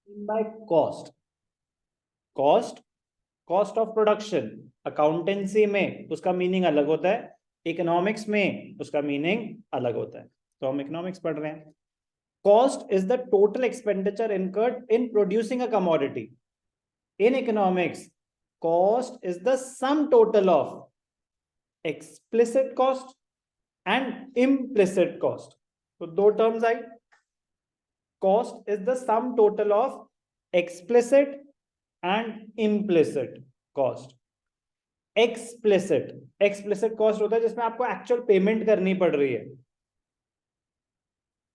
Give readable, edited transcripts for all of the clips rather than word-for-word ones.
By cost, cost cost of production accountancy में उसका meaning अलग होता है, इकोनॉमिक्स में उसका मीनिंग अलग होता है। तो हम इकोनॉमिक्स पढ़ रहे हैं। Cost is the total expenditure incurred in producing a commodity. In economics cost is the sum total of explicit cost and implicit cost. तो दो terms I. Cost is the sum total of explicit and implicit cost. Explicit, explicit cost होता है जिसमें आपको actual payment करनी पड़ रही है।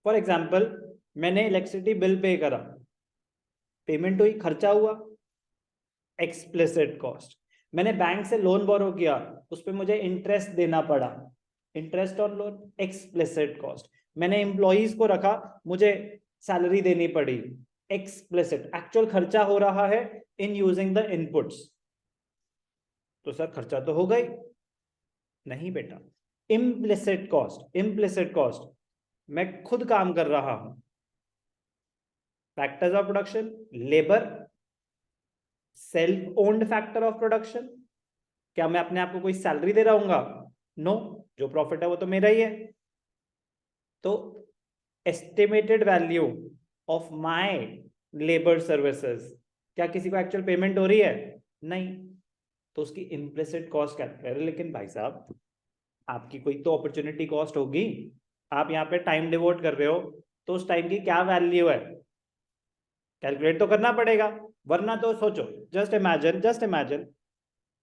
फॉर एग्जाम्पल, मैंने इलेक्ट्रिसिटी बिल पे करा, पेमेंट हुई, खर्चा हुआ, एक्सप्लिसिट कॉस्ट। मैंने बैंक से लोन बोरो किया, उस पर मुझे इंटरेस्ट देना पड़ा, interest on loan, explicit cost. मैंने एम्प्लॉइज को रखा, मुझे सैलरी देनी पड़ी, एक्सप्लिसिट, एक्चुअल खर्चा हो रहा है इन यूजिंग द इनपुट्स। तो सर खर्चा तो हो गई नहीं बेटा। इम्प्लिसिट कॉस्ट, इम्प्लिसिट कॉस्ट मैं खुद काम कर रहा हूं। Factors of production, labour, self owned factor of production. क्या मैं अपने आप को कोई सैलरी दे रहा हूंगा? नो, जो प्रॉफिट है वो तो मेरा ही है। तो estimated value of my labour services, क्या किसी को एक्चुअल पेमेंट हो रही है? नहीं, तो उसकी इम्प्लिसिट कॉस्ट कैलकुलेट। लेकिन भाई साहब, आपकी कोई तो अपॉर्चुनिटी कॉस्ट होगी, आप यहाँ पे टाइम डिवोट कर रहे हो, तो उस टाइम की क्या वैल्यू है कैलकुलेट तो करना पड़ेगा। वरना तो सोचो, जस्ट इमेजिन, जस्ट इमेजिन,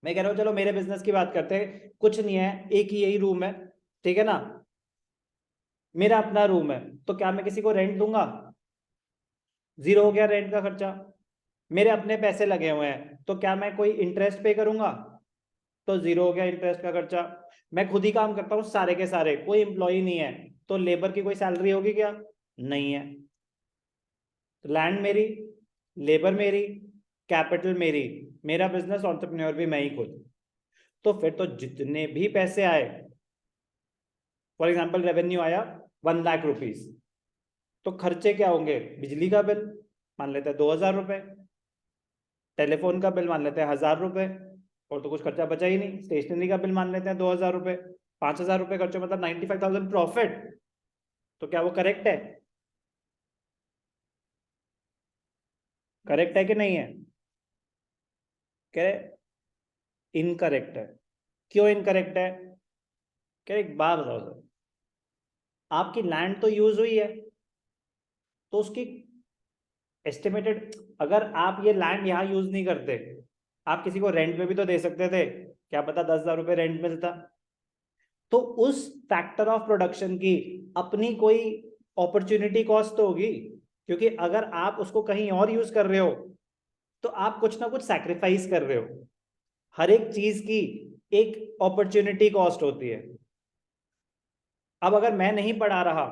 मैं कह रहा हूँ चलो मेरे बिजनेस की बात करते हैं, कुछ नहीं है, एक ही यही रूम है, ठीक है ना, मेरा अपना रूम है, तो क्या मैं किसी को रेंट दूंगा? जीरो हो गया रेंट का खर्चा। मेरे अपने पैसे लगे हुए हैं, तो क्या मैं कोई इंटरेस्ट पे करूंगा? तो जीरो हो गया इंटरेस्ट का खर्चा। मैं खुद ही काम करता हूँ सारे के सारे, कोई एम्प्लॉय नहीं है, तो लेबर की कोई सैलरी होगी क्या? नहीं है। तो लैंड मेरी, लेबर मेरी, कैपिटल मेरी, मेरा बिजनेस एंटरप्रेन्योर भी मैं ही खुद। तो फिर तो जितने भी पैसे आए, फॉर एग्जाम्पल रेवेन्यू आया 1 लाख रुपीज, तो खर्चे क्या होंगे? बिजली का बिल मान लेते हैं 2,000 रुपए, टेलीफोन का बिल मान लेते हैं 1,000 रुपए, और तो कुछ खर्चा बचा ही नहीं। स्टेशनरी का बिल मान लेते हैं 2,000 रुपए, 5,000 रुपए खर्चे, मतलब 95,000 प्रॉफिट। तो क्या वो करेक्ट है? करेक्ट है कि नहीं है? कह इनकरेक्ट है। क्यों इनकरेक्ट है? कह एक बात बताओ सर, आपकी लैंड तो यूज हुई है, तो उसकी एस्टिमेटेड, अगर आप ये लैंड यहाँ यूज नहीं करते, आप किसी को रेंट पे भी तो दे सकते थे, क्या पता 10,000 रुपए रेंट मिलता। तो उस फैक्टर ऑफ प्रोडक्शन की अपनी कोई अपॉर्चुनिटी कॉस्ट तो होगी, क्योंकि अगर आप उसको कहीं और यूज कर रहे हो, तो आप कुछ ना कुछ सैक्रिफाइस कर रहे हो। हर एक चीज की एक अपॉर्चुनिटी कॉस्ट होती है। अब अगर मैं नहीं पढ़ा रहा,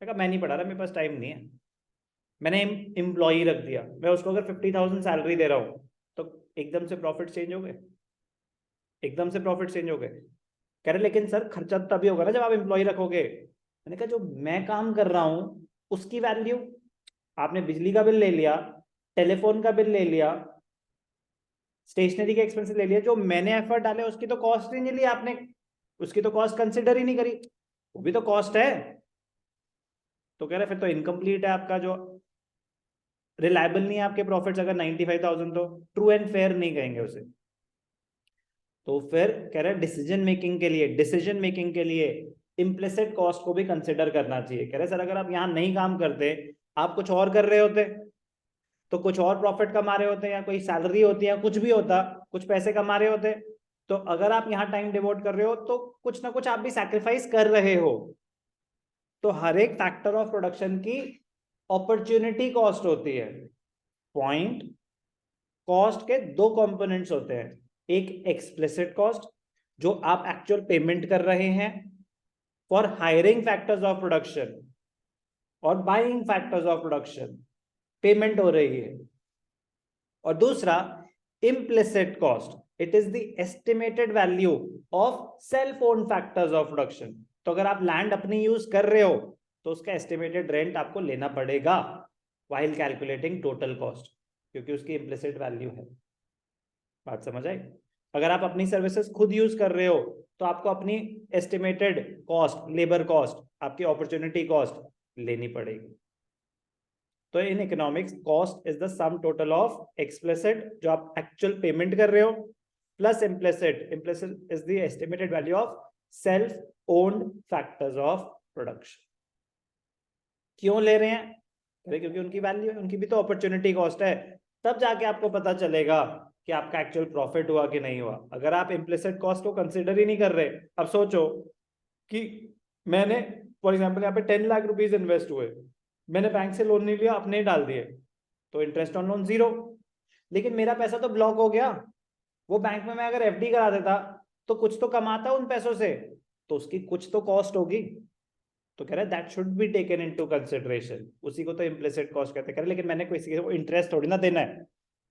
मैं नहीं पढ़ा रहा, मेरे पास टाइम नहीं है, मैंने एम्प्लॉई रख दिया, मैं उसको अगर 50,000 सैलरी दे रहा हूँ, तो एकदम से प्रॉफिट चेंज हो गए, एकदम से प्रॉफिट चेंज हो गए। कह रहे लेकिन सर खर्चा तभी होगा ना जब आप एम्प्लॉय रखोगे। मैंने कहा जो मैं काम कर रहा हूं उसकी वैल्यू, आपने बिजली का बिल ले लिया, टेलीफोन का बिल ले लिया, स्टेशनरी के एक्सपेंसेस ले लिया, जो मैंने एफर्ट डाले उसकी तो कॉस्ट ही नहीं ली आपने, उसकी तो कॉस्ट कंसिडर ही नहीं करी, वो भी तो कॉस्ट है। तो कह रहे फिर तो इनकम्प्लीट है आपका, जो रिलायबल नहीं है आपके प्रॉफिट्स अगर 95,000, तो ट्रू एंड फेयर नहीं कहेंगे उसे। तो फिर कह रहे डिसीजन मेकिंग के लिए, डिसीजन मेकिंग के लिए इम्प्लिसिट कॉस्ट को भी कंसिडर करना चाहिए। कह रहे सर अगर आप यहाँ नहीं काम करते, आप कुछ और कर रहे होते, तो कुछ और प्रॉफिट कमा रहे होते, या कोई सैलरी होती है, कुछ भी होता, कुछ पैसे कमा रहे होते, तो अगर आप यहाँ टाइम डिवोट कर रहे हो, तो कुछ ना कुछ आप भी सैक्रिफाइस कर रहे हो। तो हर एक फैक्टर ऑफ प्रोडक्शन की अपॉर्चुनिटी कॉस्ट होती है। पॉइंट, कॉस्ट के दो कंपोनेंट्स होते हैं, एक एक्सप्लिसिट कॉस्ट जो आप एक्चुअल पेमेंट कर रहे हैं for hiring factors of production और buying factors of production, payment हो रही है। और दूसरा implicit cost, it is the estimated value of self own factors of production. तो अगर आप लैंड अपनी यूज कर रहे हो, तो उसका एस्टिमेटेड रेंट आपको लेना पड़ेगा। व्हाइल कैलकुलेटिंग टोटल कॉस्ट, क्योंकि उसकी इम्प्लिसिट वैल्यू है। बात समझ आई? अगर आप अपनी सर्विसेज खुद यूज कर रहे हो तो आपको अपनी एस्टिमेटेड कॉस्ट, लेबर कॉस्ट, आपकी अपॉर्चुनिटी कॉस्ट लेनी पड़ेगी। तो in economics cost is the sum total of explicit जो आप एक्चुअल पेमेंट कर रहे हो plus implicit, implicit is the estimated value of self owned factors of production. क्यों ले रहे हैं? क्योंकि उनकी वैल्यू है, उनकी भी तो अपॉर्चुनिटी कॉस्ट है, तब जाके आपको पता चलेगा कि आपका एक्चुअल प्रॉफिट हुआ कि नहीं हुआ। अगर आप इम्प्लिसिट कॉस्ट को कंसिडर ही नहीं कर रहे, अब सोचो कि मैंने फॉर एग्जांपल यहाँ पे 10 लाख रुपीस इन्वेस्ट हुए, मैंने बैंक से लोन नहीं लिया, अपने ही डाल दिए, तो इंटरेस्ट ऑन लोन 0, लेकिन मेरा पैसा तो ब्लॉक हो गया। वो बैंक में मैं अगर एफडी करा देता तो कुछ तो कमाता उन पैसों से, तो उसकी कुछ तो कॉस्ट होगी। तो कह रहा है that should be taken into consideration, उसी को तो इम्प्लिसिट कॉस्ट कहते हैं। लेकिन मैंने किसी को इंटरेस्ट थोड़ी ना देना है,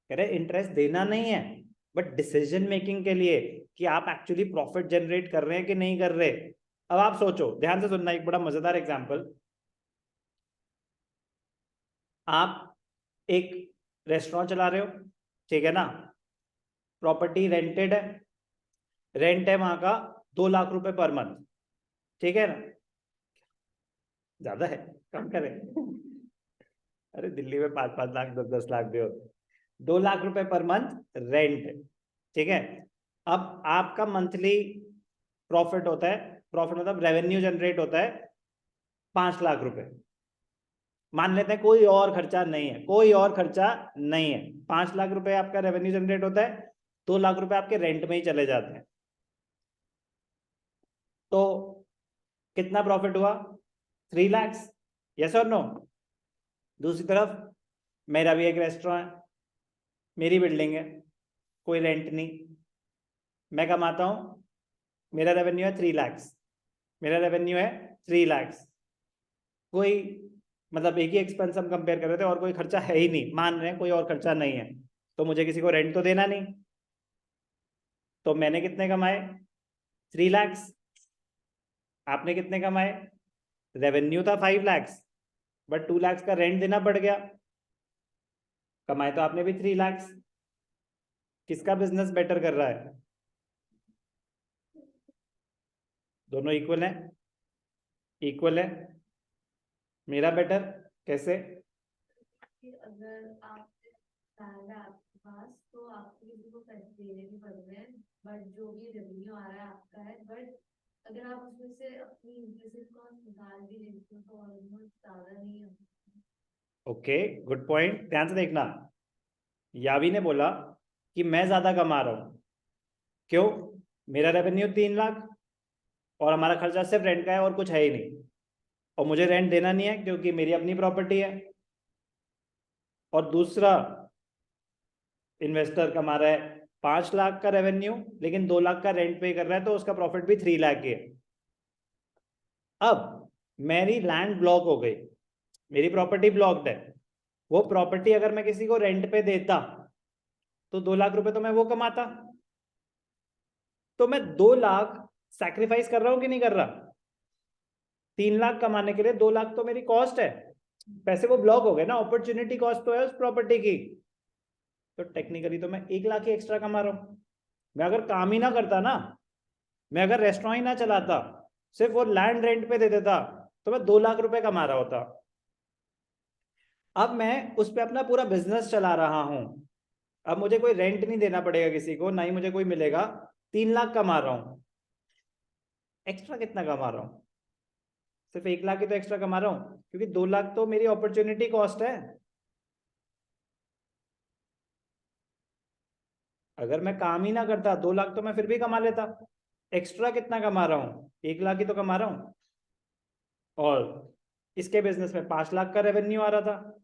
कह रहे इंटरेस्ट देना नहीं है, बट डिसीजन मेकिंग के लिए कि आप एक्चुअली प्रॉफिट जनरेट कर रहे हैं कि नहीं कर रहे। अब आप सोचो, ध्यान से सुनना, एक बड़ा मजेदार एग्जांपल। आप एक रेस्टोरेंट चला रहे हो, ठीक है ना, प्रॉपर्टी रेंटेड है, रेंट है वहां का 2 लाख रुपए पर मंथ, ठीक है ना? ज्यादा है, कम करें अरे दिल्ली में 5-5 लाख 10-10 लाख दे, 2 लाख रुपए पर मंथ रेंट, ठीक है। अब आपका मंथली प्रॉफिट होता है, प्रॉफिट मतलब रेवेन्यू जनरेट होता है 5 लाख रुपए। मान लेते हैं कोई और खर्चा नहीं है, कोई और खर्चा नहीं है, 5 लाख रुपए आपका रेवेन्यू जनरेट होता है, 2 लाख रुपए आपके रेंट में ही चले जाते हैं। तो कितना प्रॉफिट हुआ? 3 लाख, यस और नो? दूसरी तरफ मेरा भी एक रेस्टोरेंट है, मेरी बिल्डिंग है, कोई रेंट नहीं, मैं कमाता हूं, मेरा रेवेन्यू है 3 लाख, मेरा रेवेन्यू है 3 लाख, कोई मतलब एक ही एक्सपेंस हम कंपेयर कर रहे थे और कोई खर्चा है ही नहीं, मान रहे हैं कोई और खर्चा नहीं है, तो मुझे किसी को रेंट तो देना नहीं, तो मैंने कितने कमाए? 3 लाख। आपने कितने कमाए? रेवेन्यू था 5 लाख, बट 2 लाख का रेंट देना पड़ गया, कमाए तो आपने भी 3 लाख। किसका बिजनेस बेटर कर रहा है? दोनों इक्वल है, इक्वल है। मेरा बेटर कैसे? अगर आप आपके पास तो आपको किसी को पैसे देने भी पड़ रहे हैं, बट जो भी रेवेन्यू आ रहा है आपका है, बट अगर आप उसमें से अपनी इम्प्लिसिट कॉस्ट निकाल भी लेते हो तो ऑलमोस्ट ज्यादा नहीं है। ओके, गुड पॉइंट, ध्यान से देखना। यावी ने बोला कि मैं ज्यादा कमा रहा हूं, क्यों? मेरा रेवेन्यू 3 लाख और हमारा खर्चा सिर्फ रेंट का है और कुछ है ही नहीं, और मुझे रेंट देना नहीं है क्योंकि मेरी अपनी प्रॉपर्टी है। और दूसरा इन्वेस्टर कमा रहा है 5 लाख का रेवेन्यू, लेकिन 2 लाख का रेंट पे कर रहा है, तो उसका प्रॉफिट भी 3 लाख ही है। अब मेरी लैंड ब्लॉक हो गई, मेरी प्रॉपर्टी ब्लॉक्ड है, वो प्रॉपर्टी अगर मैं किसी को रेंट पे देता तो 2 लाख रुपए तो मैं वो कमाता, तो मैं 2 लाख सैक्रिफाइस कर रहा हूं कि नहीं कर रहा? 3 लाख कमाने के लिए 2 लाख तो मेरी कॉस्ट है, पैसे वो ब्लॉक हो गए ना, अपॉर्चुनिटी कॉस्ट तो है उस प्रॉपर्टी की, तो टेक्निकली तो मैं 1 लाख ही एक्स्ट्रा कमा रहा हूं। मैं अगर काम ही ना करता ना, मैं अगर रेस्टोरेंट ही ना चलाता, सिर्फ वो लैंड रेंट पे दे देता, तो मैं 2 लाख रुपए कमा रहा होता। अब मैं उस पर अपना पूरा बिजनेस चला रहा हूं, अब मुझे कोई रेंट नहीं देना पड़ेगा किसी को, ना ही मुझे कोई मिलेगा, 3 लाख कमा रहा हूं। एक्स्ट्रा कितना कमा रहा हूं? सिर्फ 1 लाख ही तो एक्स्ट्रा कमा रहा हूं, क्योंकि 2 लाख तो मेरी अपॉर्चुनिटी कॉस्ट है। अगर मैं काम ही ना करता 2 लाख तो मैं फिर भी कमा लेता, एक्स्ट्रा कितना कमा रहा हूं? 1 लाख ही तो कमा रहा हूं। और इसके बिजनेस में 5 लाख का रेवेन्यू आ रहा था,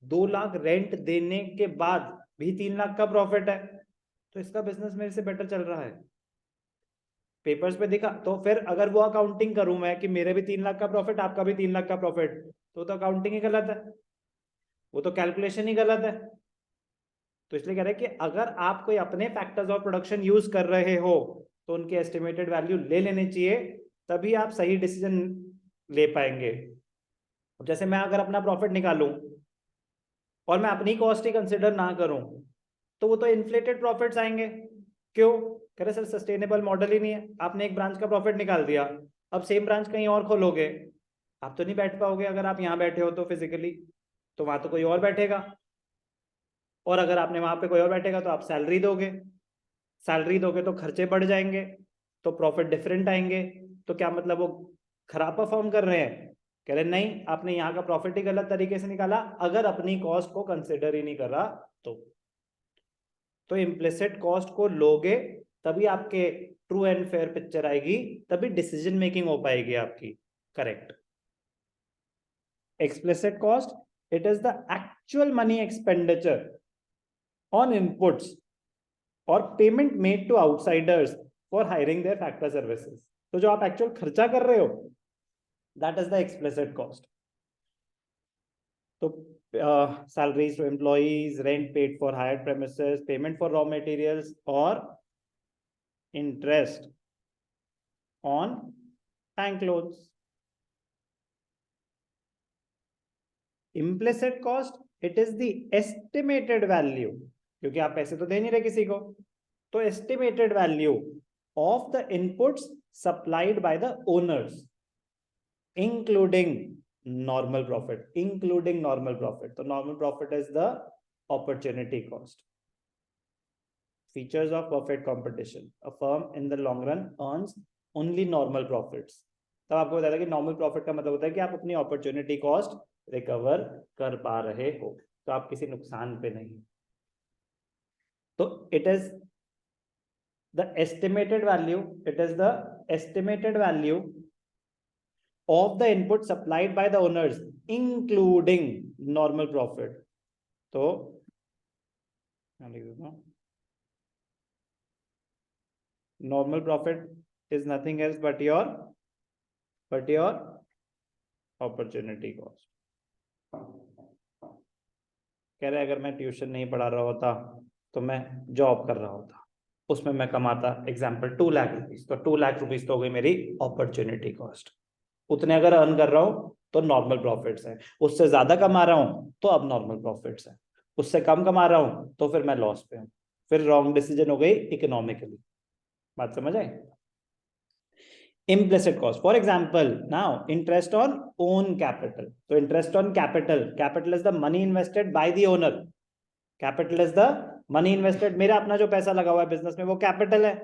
2 लाख रेंट देने के बाद भी 3 लाख का प्रॉफिट है, तो इसका बिजनेस मेरे से बेटर चल रहा है, पेपर्स पे दिखा। तो फिर अगर वो अकाउंटिंग करूं मैं कि मेरे भी 3 लाख का प्रॉफिट, आपका भी 3 लाख का प्रॉफिट, तो अकाउंटिंग ही गलत है, वो तो कैलकुलेशन ही गलत है। तो इसलिए कह रहे हैं कि अगर आप कोई अपने फैक्टर्स ऑफ प्रोडक्शन यूज कर रहे हो तो उनकी एस्टिमेटेड वैल्यू ले लेनी चाहिए, तभी आप सही डिसीजन ले पाएंगे। जैसे मैं अगर अपना प्रॉफिट निकालूं और मैं अपनी कॉस्ट ही कंसिडर ना करूं तो वो तो इन्फ्लेटेड प्रॉफिट्स आएंगे। क्यों? कह रहे सर सस्टेनेबल मॉडल ही नहीं है। आपने एक ब्रांच का प्रॉफिट निकाल दिया, अब सेम ब्रांच कहीं और खोलोगे, आप तो नहीं बैठ पाओगे। अगर आप यहाँ बैठे हो तो फिजिकली, तो वहां तो कोई और बैठेगा, और अगर आपने वहां पे कोई और बैठेगा तो आप सैलरी दोगे, सैलरी दोगे तो खर्चे बढ़ जाएंगे, तो प्रॉफिट डिफरेंट आएंगे। तो क्या मतलब वो खराब परफॉर्म कर रहे हैं? कह रहे नहीं, आपने यहाँ का प्रॉफिट ही गलत तरीके से निकाला अगर अपनी कॉस्ट को कंसिडर ही नहीं करा तो इम्प्लिसिट कॉस्ट को लोगे तभी आपके ट्रू एंड फेयर पिक्चर आएगी, तभी डिसीजन मेकिंग हो पाएगी आपकी correct. Explicit cost, it is the actual money expenditure on inputs और payment made to outsiders for hiring their factor services. तो जो आप एक्चुअल खर्चा कर रहे हो, that is the explicit cost. तो salaries to employees, rent paid for hired premises, payment for raw materials, or interest on bank loans. Implicit cost, it is the estimated value, क्योंकि आप पैसे तो दे नहीं रहे किसी को, तो estimated value of the inputs supplied by the owners, including normal profit, including normal profit. So normal profit is the opportunity cost. Features of perfect competition, a firm in the long run earns only normal profits. तब आपको बताया था कि normal profit का मतलब होता है कि आप अपनी अपॉर्चुनिटी कॉस्ट रिकवर कर पा रहे हो, तो आप किसी नुकसान पे नहीं। तो it is the estimated value, it is the estimated value of the input supplied by the owners including normal profit. तो normal profit is nothing else but your opportunity cost. कह रहे अगर मैं ट्यूशन नहीं पढ़ा रहा होता तो मैं जॉब कर रहा होता, उसमें मैं कमाता एग्जाम्पल 2 लाख रुपीज, तो 2 लाख रुपीज तो हो गई मेरी अपॉर्चुनिटी कॉस्ट। उतने अगर अर्न कर रहा हूं तो नॉर्मल प्रॉफिट्स है, उससे ज्यादा कमा रहा हूं तो अब नॉर्मल प्रॉफिट्स है, उससे कम कमा रहा हूं तो फिर मैं लॉस पे हूं, फिर रॉन्ग डिसीजन हो गई इकोनॉमिकली। बात समझ आए? implicit cost, for example now interest on own capital. So interest on capital is the money invested by the owner, capital is the money invested, मेरा अपना जो पैसा लगा हुआ है बिजनेस में वो कैपिटल है,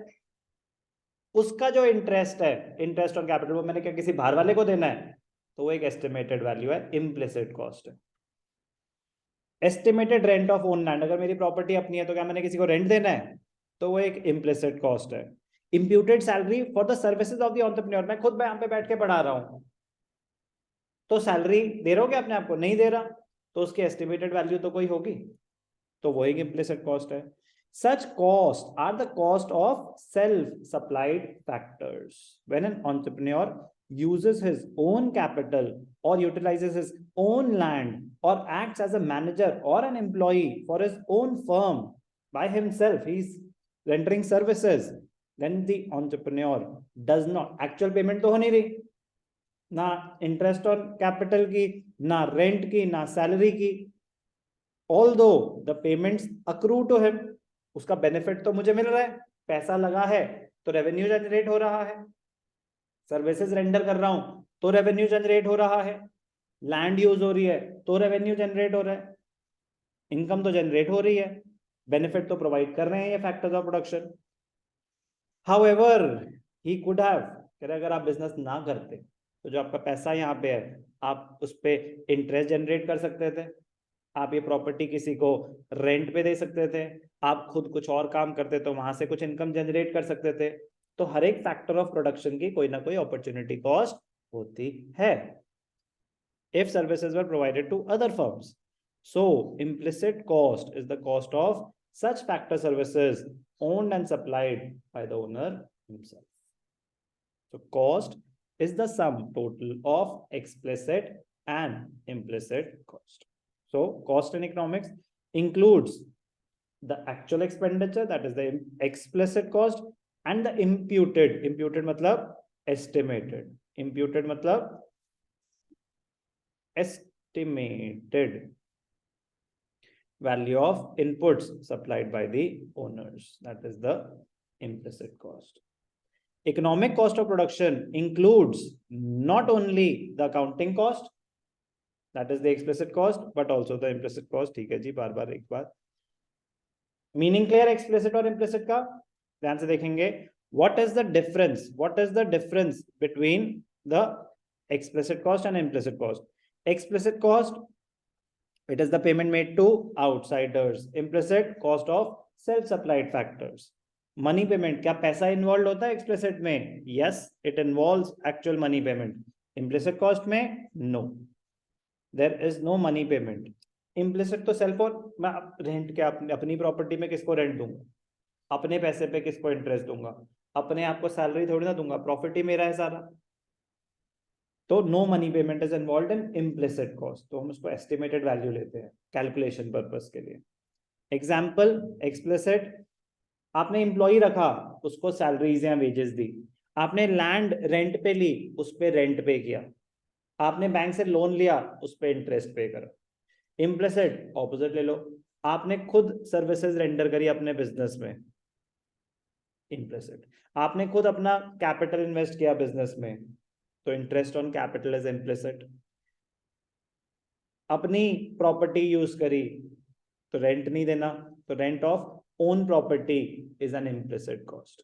उसका जो इंटरेस्ट है, इंटरेस्ट ऑन कैपिटल, वो मैंने क्या किसी बाहर वाले को देना है, तो वो एक एस्टिमेटेड वैल्यू है, इम्प्लिसिट कॉस्ट है। Estimated rent of own land, अगर मेरी प्रॉपर्टी अपनी है तो क्या मैंने किसी को रेंट देना है, तो वो एक इम्प्लिसिट कॉस्ट है। Imputed salary for the services of the entrepreneur, मैं खुद यहाँ पे बैठ के पढ़ा रहा हूँ, तो सैलरी दे रहे हो क्या अपने आप को? नहीं दे रहा, तो उसकी एस्टिमेटेड वैल्यू तो कोई होगी, तो वो एक इम्प्लिसिट कॉस्ट है। Such costs are the cost of self-supplied factors. When an entrepreneur uses his own capital or utilizes his own land or acts as a manager or an employee for his own firm by himself, he's rendering services, then the entrepreneur does not, actual payment तो हो नहीं रही, ना interest on capital की, ना rent की, ना salary की, although the payments accrue to him, उसका बेनिफिट तो मुझे मिल रहा है, पैसा लगा है तो रेवेन्यू जनरेट हो रहा है, सर्विसेज रेंडर कर रहा हूं तो रेवेन्यू जनरेट हो रहा है, लैंड यूज हो रही है तो रेवेन्यू जनरेट हो रहा है, इनकम तो जनरेट हो रही है, बेनिफिट तो प्रोवाइड कर रहे हैं ये factors of production. However he could have, कह रहे अगर आप बिजनेस ना करते तो जो आपका पैसा यहाँ पे है आप उस पर इंटरेस्ट जनरेट कर सकते थे, आप ये प्रॉपर्टी किसी को रेंट पे दे सकते थे, आप खुद कुछ और काम करते तो वहां से कुछ इनकम जनरेट कर सकते थे। तो हर एक फैक्टर ऑफ प्रोडक्शन की कोई ना कोई अपॉर्चुनिटी कॉस्ट होती है, if services were provided to other firms. So implicit cost is the cost of such factor services owned and supplied by the owner himself. So cost is the sum total of explicit and implicit cost. So cost in economics includes the actual expenditure, that is the explicit cost, and the imputed matlab estimated, imputed matlab estimated value of inputs supplied by the owners. That is the implicit cost. Economic cost of production includes not only the accounting cost, that is the explicit cost, but also the implicit cost. ठीक है जी, बार बार एक बार meaning clear explicit और implicit का? ध्यान से देखेंगे. What is the difference? What is the difference between the explicit cost and implicit cost? Explicit cost, it is the payment made to outsiders. Implicit cost of self-supplied factors. Money payment, क्या पैसा involve होता है explicit में? Yes, it involves actual money payment. Implicit cost में no, there is no money payment. Implicit तो self, और मैं rent क्या अपनी प्रॉपर्टी में किसको रेंट दूंगा? अपने पैसे पे किसको इंटरेस्ट दूंगा? अपने आप को सैलरी थोड़ी ना दूंगा, प्रॉफिट ही मेरा है सारा. तो no money payment is involved in implicit cost. तो हम उसको एस्टिमेटेड वैल्यू लेते हैं कैलकुलेशन पर्पस के लिए. एग्जाम्पल एक्सप्लिसिट, आपने एम्प्लॉय रखा, उसको सैलरीज या वेजेस दी. आपने लैंड रेंट पे ली, उस पर रेंट पे किया. आपने बैंक से लोन लिया, उस पर इंटरेस्ट पे करा. इम्प्लिसिट ऑपोजिट ले लो, आपने खुद सर्विसेज रेंडर करी अपने बिजनेस में. इम्प्लिसिट, आपने खुद अपना कैपिटल इन्वेस्ट किया बिजनेस में, तो interest on capital is implicit. अपनी प्रॉपर्टी यूज करी तो रेंट नहीं देना, तो rent of own property is an implicit cost.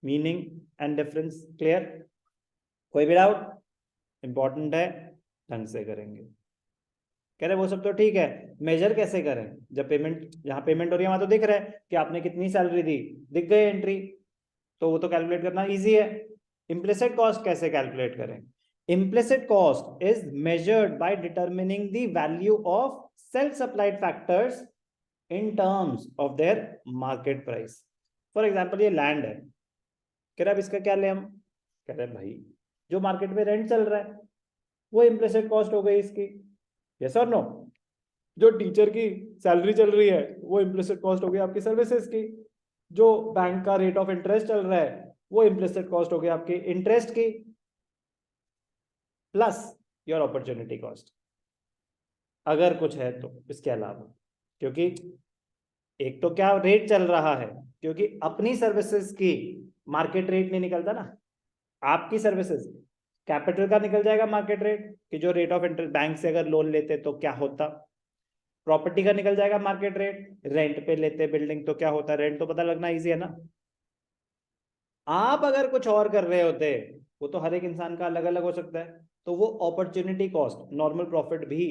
Meaning and difference clear? कोई भी डाउट? इंपॉर्टेंट है, ढंग से करेंगे. कह रहे वो सब तो ठीक है, मेजर कैसे करें? जब पेमेंट, जहां पेमेंट हो रही है वहां तो दिख रहा है कि आपने कितनी सैलरी दी, दिख गई एंट्री, तो वो तो कैलकुलेट करना इजी है. इम्प्लिसिट कॉस्ट कैसे कैलकुलेट करें? Implicit cost is measured by determining the value of self supplied factors in terms of their market price. For example ये लैंड है, कह रहे अब इसका क्या ले हम? कह रहे भाई जो मार्केट में रेंट चल रहा है वो इम्प्लिसिट कॉस्ट हो गई इसकी. यस और नो? जो टीचर की सैलरी चल रही है वो इम्प्लिसिट कॉस्ट हो गई आपकी सर्विसेज की. जो बैंक का रेट ऑफ इंटरेस्ट चल रहा है वो इम्प्लिसिट कॉस्ट हो गई आपकी इंटरेस्ट की, प्लस योर अपॉर्चुनिटी कॉस्ट अगर कुछ है तो इसके अलावा. क्योंकि एक तो क्या रेट चल रहा है, क्योंकि अपनी सर्विसेज की मार्केट रेट नहीं निकलता ना. आपकी सर्विसेज कैपिटल का निकल जाएगा मार्केट रेट, कि जो रेट ऑफ इंटरेस्ट बैंक से अगर लोन लेते तो क्या होता. प्रॉपर्टी का निकल जाएगा मार्केट रेट, रेंट पे लेते बिल्डिंग तो क्या होता, रेंट तो पता लगना इजी है ना. आप अगर कुछ और कर रहे होते, वो तो हर एक इंसान का अलग अलग हो सकता है, तो वो अपॉर्चुनिटी कॉस्ट, नॉर्मल प्रॉफिट भी,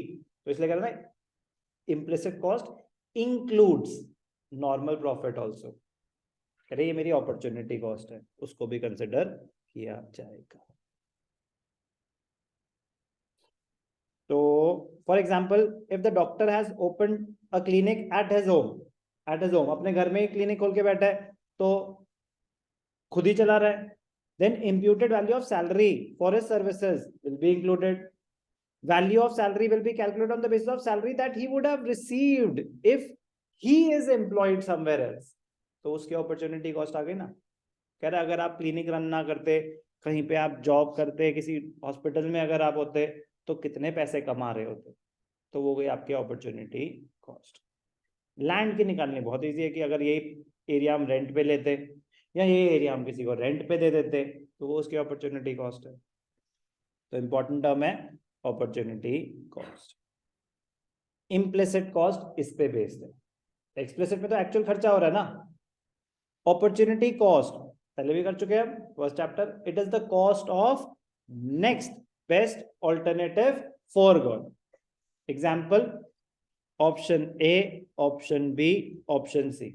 तो इसलिए कहना है implicit cost includes normal profit also. अरे ये मेरी अपॉर्चुनिटी कॉस्ट है, उसको भी कंसिडर किया जाएगा. तो for example if the doctor has open a clinic at his home, अपने घर में ही क्लिनिक खोल के बैठा है, तो खुद ही चला रहा है, then imputed value of salary for his services will be included. Value of salary will be calculated on the basis of salary that he would have received if he is employed somewhere else. तो उसकी opportunity cost आ गई ना. कह रहा अगर आप clinic run ना करते, कहीं पे आप जॉब करते, किसी हॉस्पिटल में अगर आप होते, तो कितने पैसे कमा रहे होते, तो वो गई आपकी अपॉर्चुनिटी कॉस्ट. लैंड की निकालनी बहुत ईजी है, कि अगर ये एरिया हम रेंट पे लेते या ये एरिया हम किसी को रेंट पे दे देते, तो वो उसकी अपॉर्चुनिटी कॉस्ट है. तो इंपॉर्टेंट टर्म है अपॉर्चुनिटी कॉस्ट. इम्प्लिसिट कॉस्ट इस पे बेस्ड है. एक्सप्लिसिट में तो एक्चुअल खर्चा हो रहा है ना. अपॉर्चुनिटी कॉस्ट पहले भी कर चुके हैं first chapter. It is the cost of next best alternative forgone. Example option A, option B, option C.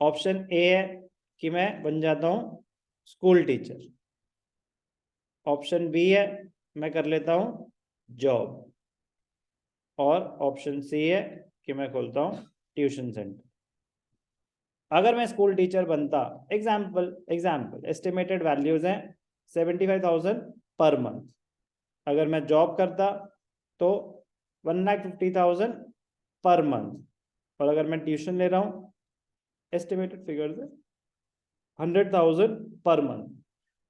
Option A है कि मैं बन जाता हूं स्कूल टीचर. ऑप्शन बी है मैं कर लेता हूं जॉब. और ऑप्शन सी है कि मैं खोलता हूं ट्यूशन सेंटर. अगर मैं स्कूल टीचर बनता, एग्जाम्पल एस्टिमेटेड वैल्यूज हैं 75,000 पर मंथ. अगर मैं जॉब करता तो 1,50,000 पर मंथ. और अगर मैं ट्यूशन ले रहा हूं एस्टिमेटेड फिगर्स है 100,000 पर मंथ.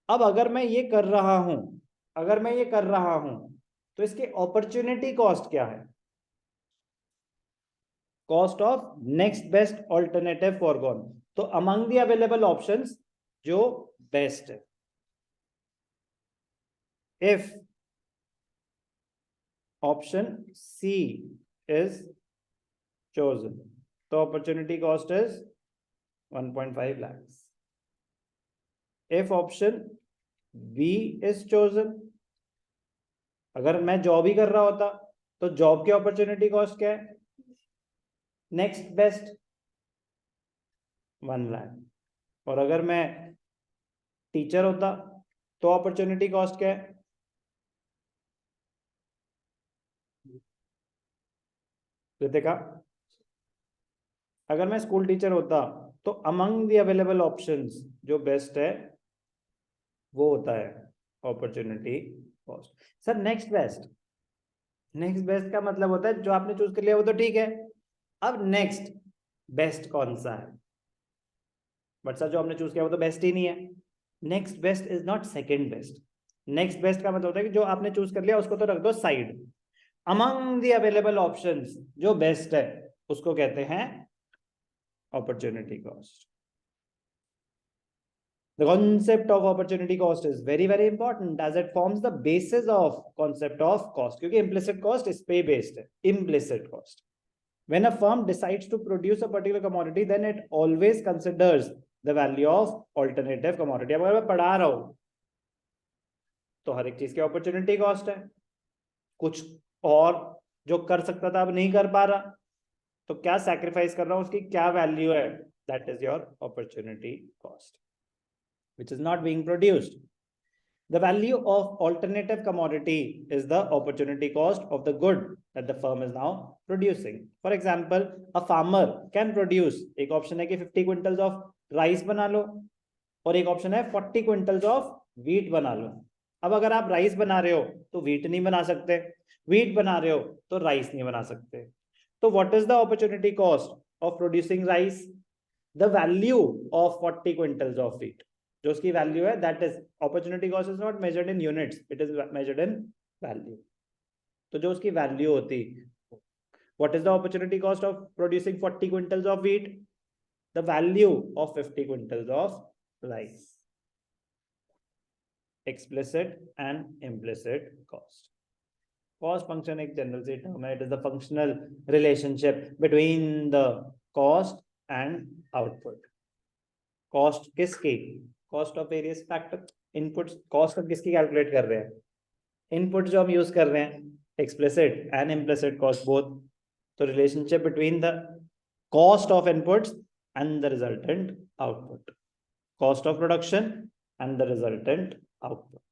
अब अगर मैं ये कर रहा हूं तो इसके अपॉर्चुनिटी कॉस्ट क्या है? Cost of next best alternative forgone. तो अमंग द अवेलेबल ऑप्शंस जो बेस्ट है, if option C is chosen, तो opportunity cost is 1.5 lakhs. If option B is chosen, अगर मैं जॉब ही कर रहा होता तो जॉब की अपॉर्चुनिटी कॉस्ट क्या है? Next best 1 lakh. और अगर मैं टीचर होता तो अपॉर्चुनिटी कॉस्ट क्या है? रितिका, अगर मैं स्कूल टीचर होता तो अमंग द अवेलेबल ऑप्शंस जो बेस्ट है वो होता है opportunity cost. Sir next best, next best का मतलब होता है जो आपने चूज कर लिया वो तो ठीक है, अब नेक्स्ट बेस्ट कौन सा है? बट सर जो हमने चूज किया वो तो बेस्ट ही नहीं है। Next best is not second best. Next best का मतलब होता है कि जो आपने चूज कर लिया उसको तो रख दो side. Among the available options जो बेस्ट है उसको कहते हैं opportunity cost. The concept of opportunity cost is very, very important as it forms the basis of concept of cost. क्योंकि implicit cost is pay based है, implicit cost. When a firm decides to produce a particular commodity, then it always considers the value of alternative commodity. अब अगर मैं पढ़ा रहा हूं तो हर एक चीज की अपॉर्चुनिटी कॉस्ट है, कुछ और जो कर सकता था अब नहीं कर पा रहा, तो क्या सैक्रिफाइस कर रहा हूं, उसकी क्या वैल्यू है? That is your opportunity cost which is not being produced. The value of alternative commodity is the opportunity cost of the good that the firm is now producing. For example, a farmer can produce, एक option है कि 50 quintals of rice बना लो और एक option है 40 quintals of wheat बना लो। अब अगर आप राइस बना रहे हो तो वीट नहीं बना सकते, वीट बना रहे हो तो राइस नहीं बना सकते। तो what is the opportunity cost of producing rice? The value of 40 quintals of wheat, जो उसकी वैल्यू है, that is opportunity cost is not measured in units, it is measured in value. तो जो उसकी वैल्यू होती, what is the opportunity cost of producing 40 quintals of wheat? The value of 50 quintals of rice. Explicit and implicit cost. Cost function एक general सी term है, it is the functional relationship between the cost and output. Cost किसकी? Cost of various factor inputs. Cost हम किसकी calculate कर रहे हैं? Input जो हम यूज कर रहे हैं, explicit and implicit cost both. तो relationship between the cost of inputs and the resultant output, cost of production and the resultant output.